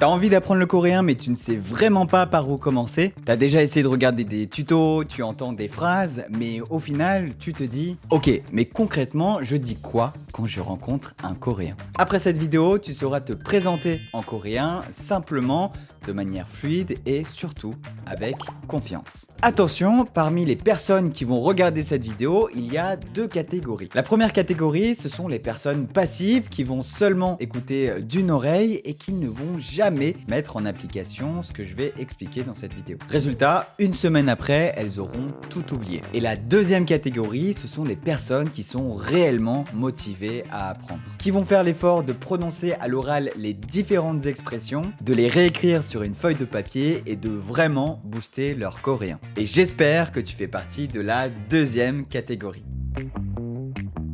T'as envie d'apprendre le coréen mais tu ne sais vraiment pas par où commencer? T'as déjà essayé de regarder des tutos, tu entends des phrases, mais au final tu te dis ok, mais concrètement je dis quoi quand je rencontre un coréen? Après cette vidéo, tu sauras te présenter en coréen simplement, de manière fluide et surtout avec confiance. Attention, parmi les personnes qui vont regarder cette vidéo, il y a deux catégories. La première catégorie, ce sont les personnes passives qui vont seulement écouter d'une oreille et qui ne vont jamais mettre en application ce que je vais expliquer dans cette vidéo. Résultat, une semaine après, elles auront tout oublié. Et la deuxième catégorie, ce sont les personnes qui sont réellement motivées à apprendre, qui vont faire l'effort de prononcer à l'oral les différentes expressions, de les réécrire sur une feuille de papier et de vraiment booster leur coréen. Et j'espère que tu fais partie de la deuxième catégorie.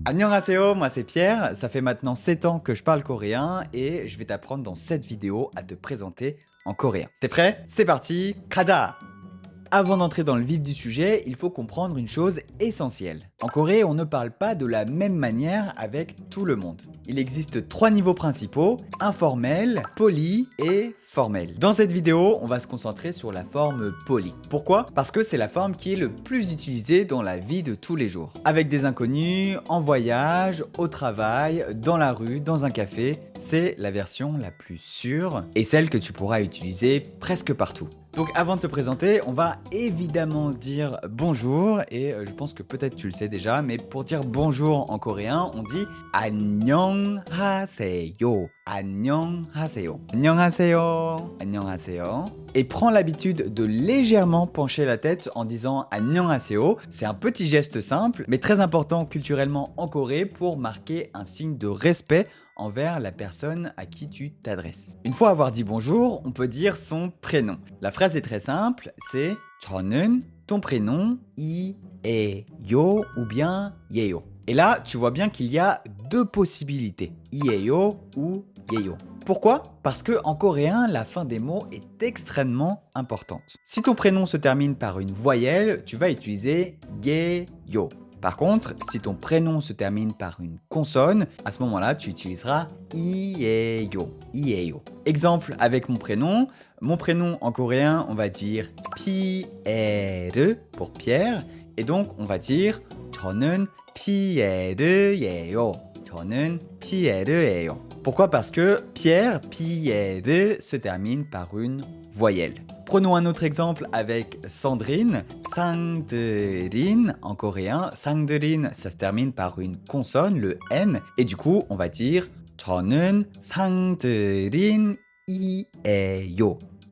Annyeonghaseyo, moi c'est Pierre, ça fait maintenant 7 ans que je parle coréen et je vais t'apprendre dans cette vidéo à te présenter en coréen. T'es prêt? C'est parti, 가자! Avant d'entrer dans le vif du sujet, il faut comprendre une chose essentielle. En Corée, on ne parle pas de la même manière avec tout le monde. Il existe 3 niveaux principaux, informel, poli et formel. Dans cette vidéo, on va se concentrer sur la forme poli. Pourquoi? Parce que c'est la forme qui est le plus utilisée dans la vie de tous les jours. Avec des inconnus, en voyage, au travail, dans la rue, dans un café, c'est la version la plus sûre et celle que tu pourras utiliser presque partout. Donc avant de se présenter, on va évidemment dire bonjour et je pense que peut-être tu le sais déjà, mais pour dire bonjour en coréen, on dit 안녕하세요. 안녕하세요. 안녕하세요. 안녕하세요. Et prends l'habitude de légèrement pencher la tête en disant 안녕하세요. C'est un petit geste simple, mais très important culturellement en Corée pour marquer un signe de respect envers la personne à qui tu t'adresses. Une fois avoir dit bonjour, on peut dire son prénom. La phrase est très simple, c'est 저는, ton prénom, 이에요 ou bien 예요. Et là, tu vois bien qu'il y a deux possibilités, 이에요 ou 예요. Pourquoi? Parce que en coréen, la fin des mots est extrêmement importante. Si ton prénom se termine par une voyelle, tu vas utiliser 예요. Par contre, si ton prénom se termine par une consonne, à ce moment-là, tu utiliseras 이에요. 이에요. Exemple avec mon prénom en coréen, on va dire Pierre pour Pierre, et donc on va dire 저는 Pierre예요. 저는 Pierre예요. Pourquoi? Parce que Pierre se termine par une voyelle. Prenons un autre exemple avec Sandrine. Sangderin en coréen. Sangderin, ça se termine par une consonne, le N. Et du coup, on va dire 저는 상드린이에요.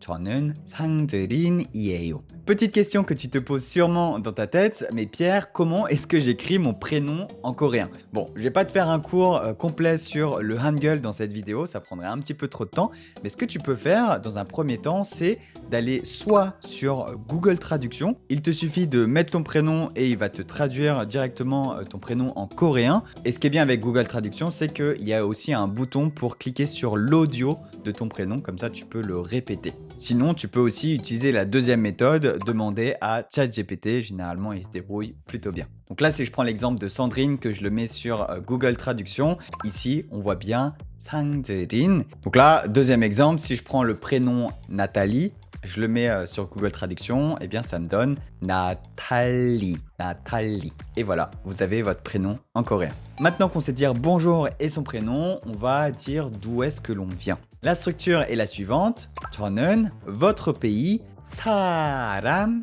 저는 상드린이에요. Petite question que tu te poses sûrement dans ta tête, mais Pierre, comment est-ce que j'écris mon prénom en coréen? Bon, je vais pas te faire un cours complet sur le Hangul dans cette vidéo, ça prendrait un petit peu trop de temps, mais ce que tu peux faire dans un premier temps, c'est d'aller soit sur Google Traduction, il te suffit de mettre ton prénom et il va te traduire directement ton prénom en coréen. Et ce qui est bien avec Google Traduction, c'est qu'il y a aussi un bouton pour cliquer sur l'audio de ton prénom, comme ça tu peux le répéter. Sinon, tu peux aussi utiliser la deuxième méthode, demander à ChatGPT, généralement il se débrouille plutôt bien. Donc là, si je prends l'exemple de Sandrine, que je le mets sur Google Traduction, ici on voit bien Sangderin. Donc là, deuxième exemple, si je prends le prénom Nathalie, je le mets sur Google Traduction, et bien ça me donne Nathalie. Nathalie. Et voilà, vous avez votre prénom en coréen. Maintenant qu'on sait dire bonjour et son prénom, on va dire d'où est-ce que l'on vient. La structure est la suivante. 저는, votre pays, 사람이에요.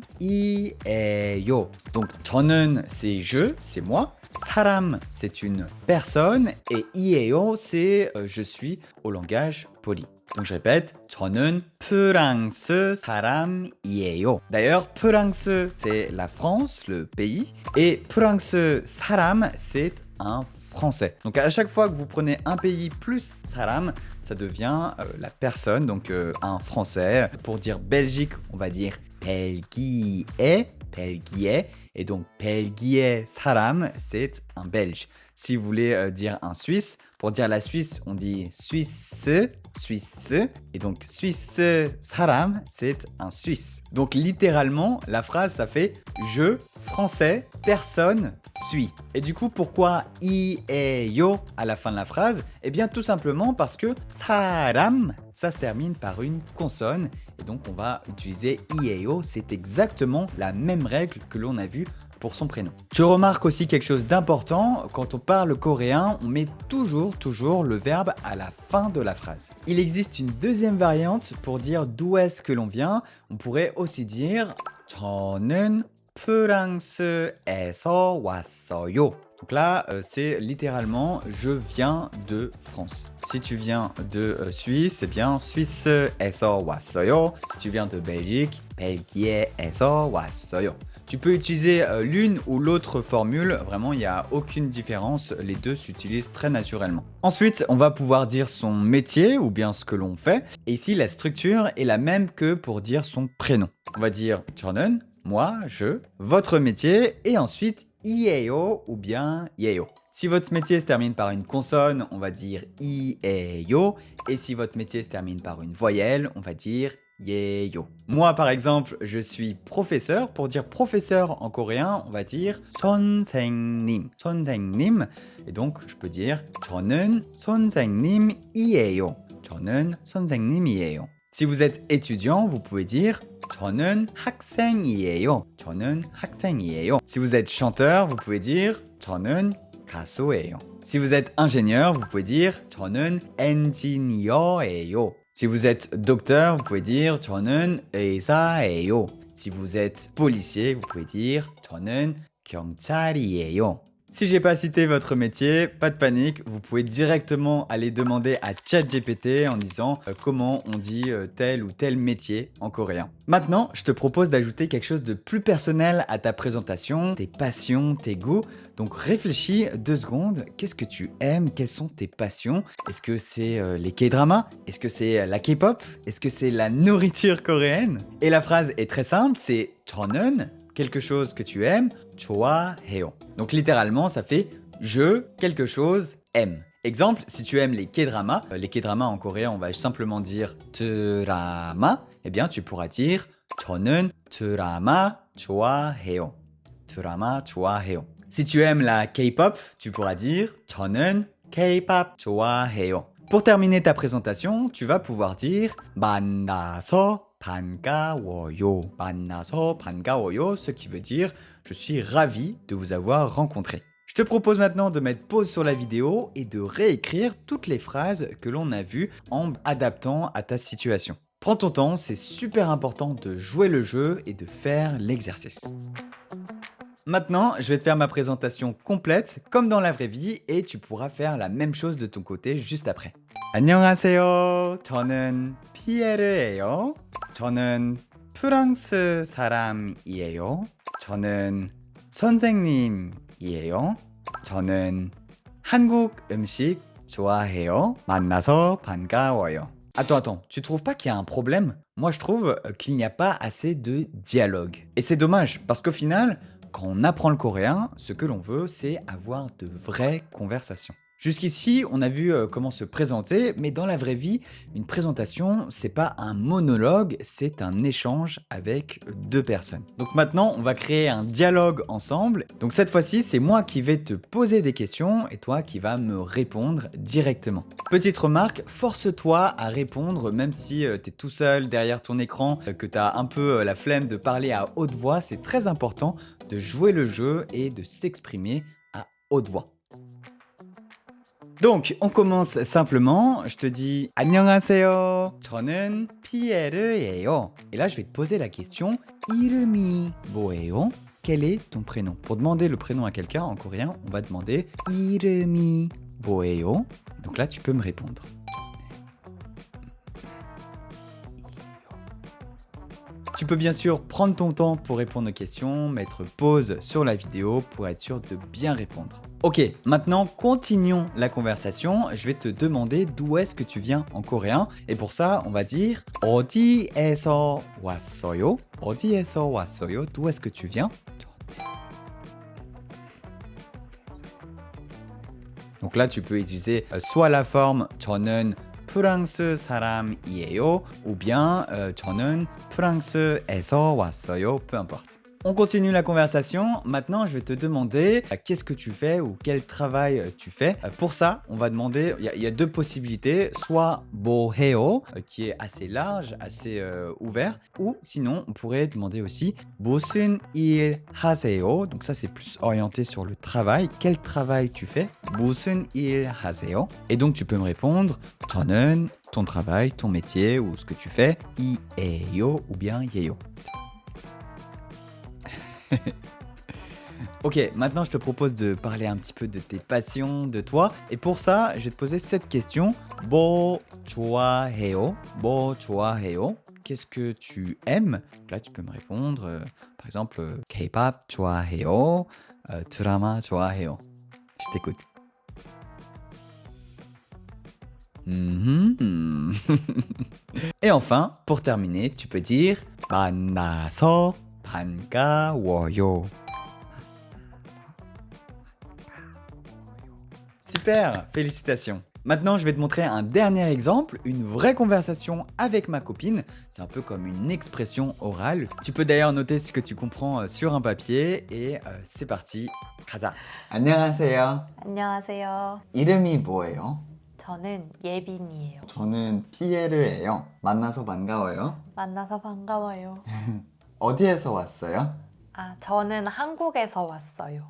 Donc 저는 c'est je, c'est moi. 사람 c'est une personne et 이에요 c'est je suis au langage poli. Donc je répète, 저는 프랑스 사람이에요. D'ailleurs, 프랑스 c'est la France, le pays, et 프랑스 사람 c'est un français. Donc à chaque fois que vous prenez un pays plus salam, ça devient la personne, donc un français. Pour dire Belgique, on va dire belgië, belgië. Et donc, 벨기에 사람, c'est un Belge. Si vous voulez dire un Suisse, pour dire la Suisse, on dit Suisse, Suisse. Et donc, Suisse 사람, c'est un Suisse. Donc, littéralement, la phrase, ça fait je, français, personne, suis. Et du coup, pourquoi 이에요 à la fin de la phrase? Eh bien, tout simplement parce que 사람, ça se termine par une consonne. Et donc, on va utiliser 이에요. C'est exactement la même règle que l'on a vue pour son prénom. Je remarque aussi quelque chose d'important, quand on parle coréen, on met toujours le verbe à la fin de la phrase. Il existe une deuxième variante pour dire d'où est-ce que l'on vient. On pourrait aussi dire 저는 프랑스에서 왔어요. Donc là, c'est littéralement « je viens de France ». Si tu viens de Suisse, c'est bien « 스위스에서 왔어요 ». Si tu viens de Belgique, « 벨기에에서 왔어요 ». Tu peux utiliser l'une ou l'autre formule, vraiment il n'y a aucune différence, les deux s'utilisent très naturellement. Ensuite, on va pouvoir dire son métier ou bien ce que l'on fait. Et ici, la structure est la même que pour dire son prénom. On va dire « 저는 », moi, je, votre métier, et ensuite 이에요 ou bien 예요. Si votre métier se termine par une consonne, on va dire 이에요, et si votre métier se termine par une voyelle, on va dire 예요. Moi, par exemple, je suis professeur. Pour dire professeur en coréen, on va dire 선생님. 선생님. Et donc, je peux dire 저는 선생님이에요. 저는 선생님이에요. Si vous êtes étudiant, vous pouvez dire 저는 학생이에요. 저는 학생이에요. Si vous êtes chanteur, vous pouvez dire 저는 가수예요. Si vous êtes ingénieur, vous pouvez dire 저는 엔지니어예요. Si vous êtes docteur, vous pouvez dire 저는 의사예요. Si vous êtes policier, vous pouvez dire 저는 경찰이에요. Si j'ai pas cité votre métier, pas de panique, vous pouvez directement aller demander à ChatGPT en disant comment on dit tel ou tel métier en coréen. Maintenant, je te propose d'ajouter quelque chose de plus personnel à ta présentation, tes passions, tes goûts. Donc réfléchis 2 secondes, qu'est-ce que tu aimes? Quelles sont tes passions? Est-ce que c'est les K-dramas? Est-ce que c'est la K-pop? Est-ce que c'est la nourriture coréenne? Et la phrase est très simple, c'est 저는 quelque chose que tu aimes, 좋아해요. Donc littéralement, ça fait je quelque chose aime. Exemple, si tu aimes les K-dramas en coréen, on va simplement dire 드라마. Eh bien, tu pourras dire 저는 드라마 좋아해요. 드라마 좋아해요. Si tu aimes la K-pop, tu pourras dire 저는 K-pop 좋아해요. Pour terminer ta présentation, tu vas pouvoir dire 만나서 반가워요. 만나서 반가워요, ce qui veut dire je suis ravi de vous avoir rencontré. Je te propose maintenant de mettre pause sur la vidéo et de réécrire toutes les phrases que l'on a vues en adaptant à ta situation. Prends ton temps, c'est super important de jouer le jeu et de faire l'exercice. Maintenant, je vais te faire ma présentation complète comme dans la vraie vie et tu pourras faire la même chose de ton côté juste après. 안녕하세요. 저는 피에르예요. 저는 프랑스 사람이에요. 저는 선생님이에요. 저는 한국 음식 좋아해요. 만나서 반가워요. Attends, tu trouves pas qu'il y a un problème? Moi, je trouve qu'il n'y a pas assez de dialogue. Et c'est dommage, parce qu'au final, quand on apprend le coréen, ce que l'on veut, c'est avoir de vraies conversations. Jusqu'ici, on a vu comment se présenter, mais dans la vraie vie, une présentation, c'est pas un monologue, c'est un échange avec 2 personnes. Donc maintenant, on va créer un dialogue ensemble. Donc cette fois-ci, c'est moi qui vais te poser des questions et toi qui vas me répondre directement. Petite remarque, force-toi à répondre même si tu es tout seul derrière ton écran, que tu as un peu la flemme de parler à haute voix. C'est très important de jouer le jeu et de s'exprimer à haute voix. Donc, on commence simplement. Je te dis 안녕하세요. 저는 피에르예요. Et là, je vais te poser la question 이름이 뭐예요? Quel est ton prénom? Pour demander le prénom à quelqu'un en coréen, on va demander 이름이 뭐예요? Donc là, tu peux me répondre. Tu peux bien sûr prendre ton temps pour répondre aux questions, mettre pause sur la vidéo pour être sûr de bien répondre. Ok, maintenant continuons la conversation. Je vais te demander d'où est-ce que tu viens en coréen. Et pour ça, on va dire 어디에서 왔어요? 어디에서 왔어요? D'où est-ce que tu viens? Donc là, tu peux utiliser soit la forme 저는 프랑스 사람이에요 ou bien 저는 프랑스에서 왔어요, peu importe. On continue la conversation. Maintenant, je vais te demander qu'est-ce que tu fais ou quel travail tu fais. Pour ça, on va demander, il y a deux possibilités, soit 뭐 해요, qui est assez large, assez ouvert, ou sinon, on pourrait demander aussi 무슨 일 하세요. Donc ça, c'est plus orienté sur le travail. Quel travail tu fais? 무슨 일 하세요. Et donc, tu peux me répondre 저는, ton travail, ton métier ou ce que tu fais, 이에요 ou bien 예요. Ok, maintenant je te propose de parler un petit peu de tes passions, de toi. Et pour ça, je vais te poser cette question. 뭐 좋아해요? 뭐 좋아해요? Qu'est-ce que tu aimes? Là, tu peux me répondre, par exemple, K-pop 좋아해요? 드라마 좋아해요? Je t'écoute. Et enfin, pour terminer, tu peux dire 만나서 반가워요. Super, félicitations. Maintenant, je vais te montrer un dernier exemple, une vraie conversation avec ma copine. C'est un peu comme une expression orale. Tu peux d'ailleurs noter ce que tu comprends sur un papier et c'est parti. 가자. 안녕하세요. 안녕하세요. 이름이 뭐예요? 저는 예빈이에요. 저는 피에르예요. 만나서 반가워요. 만나서 반가워요. 어디에서 왔어요? 저는 한국에서 왔어요.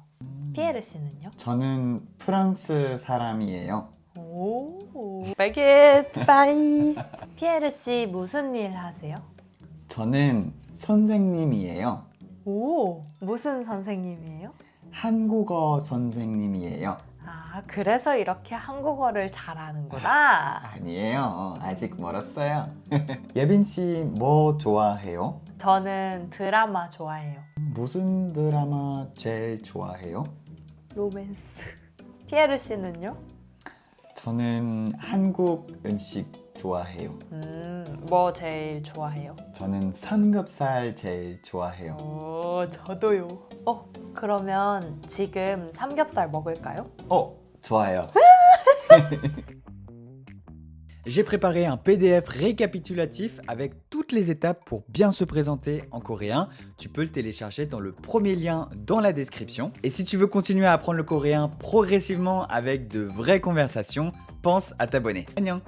피에르 씨는요? 저는 프랑스 사람이에요. 오, baguette, Paris. 피에르 씨 무슨 일 하세요? 저는 선생님이에요. 오, 무슨 선생님이에요? 한국어 선생님이에요. 그래서 이렇게 한국어를 잘하는구나. 아니에요. 아직 멀었어요. 예빈 씨 뭐 좋아해요? 저는 드라마 좋아해요. 무슨 드라마 제일 좋아해요? 로맨스. 피에르 씨는요? 저는 한국 음식 좋아해요. 뭐 제일 좋아해요? 저는 삼겹살 제일 좋아해요. 오, 저도요. 그러면 지금 삼겹살 먹을까요? 좋아요. J'ai préparé un PDF récapitulatif avec toutes les étapes pour bien se présenter en coréen. Tu peux le télécharger dans le premier lien dans la description. Et si tu veux continuer à apprendre le coréen progressivement avec de vraies conversations, pense à t'abonner. Annyeong!